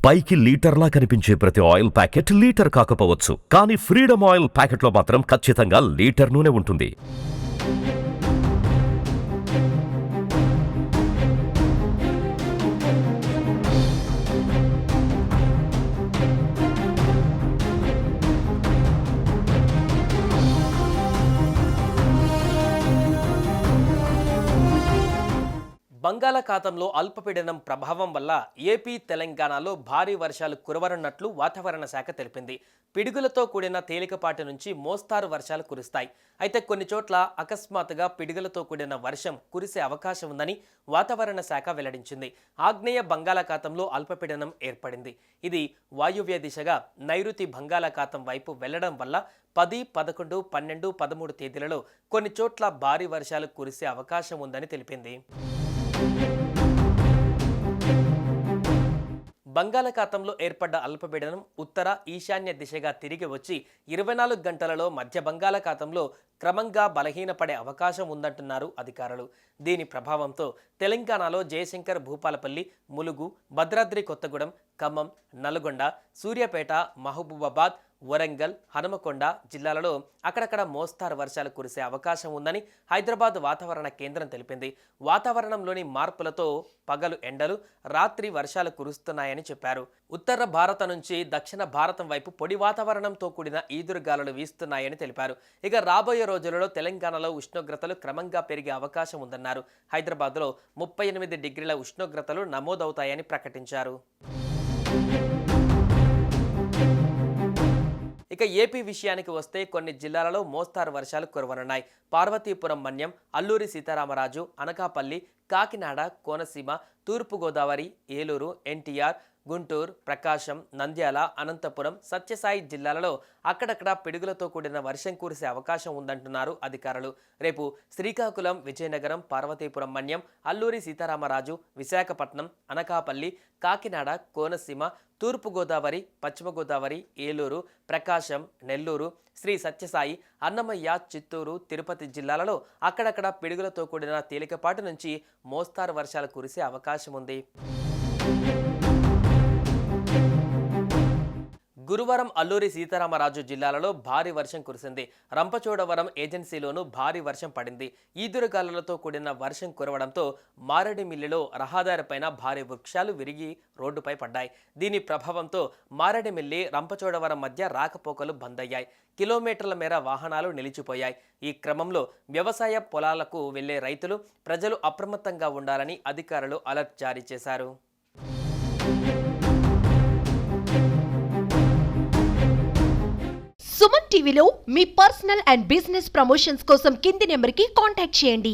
పైకి లీటర్లా కనిపించే ప్రతి ఆయిల్ ప్యాకెట్ లీటర్ కాకపోవచ్చు, కానీ ఫ్రీడమ్ ఆయిల్ ప్యాకెట్లో మాత్రం ఖచ్చితంగా లీటర్ నూనె ఉంటుంది. బంగాళాఖాతంలో అల్పపీడనం ప్రభావం వల్ల ఏపీ తెలంగాణలో భారీ వర్షాలు కురవనున్నట్లు వాతావరణ శాఖ తెలిపింది. పిడుగులతో కూడిన తేలికపాటి నుంచి మోస్తారు వర్షాలు కురుస్తాయి. అయితే కొన్ని చోట్ల అకస్మాత్తుగా పిడుగులతో కూడిన వర్షం కురిసే అవకాశం ఉందని వాతావరణ శాఖ వెల్లడించింది. ఆగ్నేయ బంగాళాఖాతంలో అల్పపీడనం ఏర్పడింది. ఇది వాయువ్య దిశగా నైరుతి బంగాళాఖాతం వైపు వెళ్లడం వల్ల 10, 11, 12, 13 తేదీలలో కొన్ని చోట్ల భారీ వర్షాలు కురిసే అవకాశం ఉందని తెలిపింది. బంగాళాఖాతంలో ఏర్పడ్డ అల్పపీడనం ఉత్తర ఈశాన్య దిశగా తిరిగి వచ్చి 24 గంటలలో మధ్య బంగాళాఖాతంలో క్రమంగా బలహీనపడే అవకాశం ఉందంటున్నారు అధికారులు. దీని ప్రభావంతో తెలంగాణలో జయశంకర్, భూపాలపల్లి, ములుగు, భద్రాద్రి కొత్తగూడెం, ఖమ్మం, నల్గొండ, సూర్యాపేట, మహబూబాబాద్, వరంగల్, హనుమకొండ జిల్లాలలో అక్కడక్కడ మోస్తారు వర్షాలు కురిసే అవకాశం ఉందని హైదరాబాద్ వాతావరణ కేంద్రం తెలిపింది. వాతావరణంలోని మార్పులతో పగలు ఎండలు, రాత్రి వర్షాలు కురుస్తున్నాయని చెప్పారు. ఉత్తర భారత నుంచి దక్షిణ భారతం వైపు పొడి వాతావరణంతో కూడిన ఈదురుగాలులు వీస్తున్నాయని తెలిపారు. ఇక రాబోయే రోజులలో తెలంగాణలో ఉష్ణోగ్రతలు క్రమంగా పెరిగే అవకాశం ఉందన్నారు. హైదరాబాద్లో 38 డిగ్రీల ఉష్ణోగ్రతలు నమోదవుతాయని ప్రకటించారు. ఇక ఏపీ విషయానికి వస్తే కొన్ని జిల్లాలలో మోస్తారు వర్షాలు కురవనున్నాయి. పార్వతీపురం మన్యం, అల్లూరి సీతారామరాజు, అనకాపల్లి, కాకినాడ, కోనసీమ, తూర్పుగోదావరి, ఏలూరు, ఎన్టీఆర్, గుంటూరు, ప్రకాశం, నంద్యాల, అనంతపురం, సత్యసాయి జిల్లాలలో అక్కడక్కడ పిడుగులతో కూడిన వర్షం కురిసే అవకాశం ఉందంటున్నారు అధికారులు. రేపు శ్రీకాకుళం, విజయనగరం, పార్వతీపురం మన్యం, అల్లూరి సీతారామరాజు, విశాఖపట్నం, అనకాపల్లి, కాకినాడ, కోనసీమ, తూర్పుగోదావరి, పశ్చిమ గోదావరి, ఏలూరు, ప్రకాశం, నెల్లూరు, శ్రీ సత్యసాయి, అన్నమయ్య, చిత్తూరు, తిరుపతి జిల్లాలలో అక్కడక్కడ పిడుగులతో కూడిన తేలికపాటి నుంచి మోస్తారు వర్షాలు కురిసే అవకాశం ఉంది. గురువారం అల్లూరి సీతారామరాజు జిల్లాలలో భారీ వర్షం కురిసింది. రంపచోడవరం ఏజెన్సీలోనూ భారీ వర్షం పడింది. ఈదురుగాలులతో కూడిన వర్షం కురవడంతో మారేడుమిల్లిలో రహదారిపైన భారీ వృక్షాలు విరిగి రోడ్డుపై పడ్డాయి. దీని ప్రభావంతో మారేడుమిల్లి, రంపచోడవరం మధ్య రాకపోకలు బంద్ అయ్యాయి. కిలోమీటర్ల మేర వాహనాలు నిలిచిపోయాయి. ఈ క్రమంలో వ్యవసాయ పొలాలకు వెళ్లే రైతులు, ప్రజలు అప్రమత్తంగా ఉండాలని అధికారులు అలర్ట్ జారీ చేశారు. సుమన్ టీవీలో మీ పర్సనల్ అండ్ బిజినెస్ ప్రమోషన్స్ కోసం కింది నెంబర్కి కాంటాక్ట్ చేయండి.